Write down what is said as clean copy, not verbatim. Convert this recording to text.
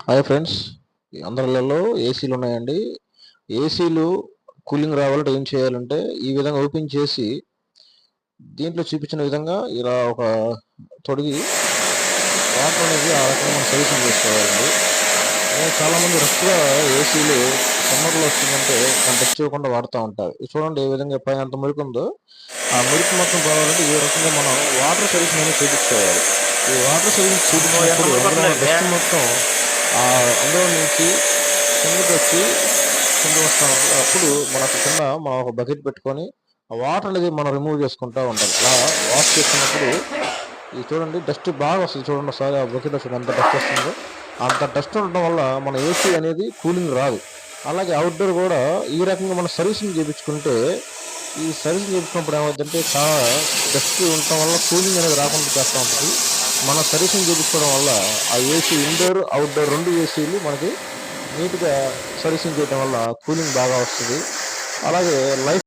Hi friends, అందరిలో ఏసీలు ఉన్నాయండి. ఏసీలు కూలింగ్ రావాలంటే ఏం చేయాలంటే ఈ విధంగా ఓపెన్ చేసి దీంట్లో చూపించిన విధంగా ఇలా ఒక తొడిగి వాటర్ అనేది ఆ రకంగా మనం సర్వీసింగ్ చేసుకోవాలండి. చాలామంది రఫ్గా ఏసీలు సమ్మర్లో వస్తుందంటే దాన్ని టచ్ చేయకుండా వాడుతూ ఉంటారు. ఇది చూడండి ఏ విధంగా పైన ఎంత మురికి ఉందో, ఆ మురికి మొత్తం పోవాలంటే ఈ రకంగా మనం వాటర్ సర్వీసింగ్ అనేది చేయించుకోవాలి. ఈ వాటర్ సర్వీసింగ్ చేయించినప్పుడు అందులో ఉన్న డస్ట్ మొత్తం అందులో నుంచి కిందకి వచ్చి కింద వస్తాం. అప్పుడు మనకు కింద మనం ఒక బకెట్ పెట్టుకొని ఆ వాటర్ అనేది మనం రిమూవ్ చేసుకుంటూ ఉంటాం. అలా వాష్ చేసుకున్నప్పుడు ఇది చూడండి డస్ట్ బాగా వస్తుంది. చూడండి ఒకసారి ఆ బకెట్ వస్తుంది ఎంత డస్ట్ వస్తుందో. అంత డస్ట్ ఉండడం వల్ల మన ఏసీ అనేది కూలింగ్ రాదు. అలాగే అవుట్డోర్ కూడా ఈ రకంగా మనం సర్వీసింగ్ చేయించుకుంటే ఈ సర్వీసింగ్ చేయించుకున్నప్పుడు ఏమవుతుందంటే చాలా డస్ట్ ఉండటం వల్ల కూలింగ్ అనేది రాకుండా చేస్తూ ఉంటుంది. మన సర్వీసింగ్ చేయించుకోవడం వల్ల ఆ ఏసీ ఇండోర్ అవుట్డోర్ రెండు ఏసీలు మనకి నీట్గా సర్వీసింగ్ చేయడం వల్ల కూలింగ్ బాగా వస్తుంది. అలాగే లైఫ్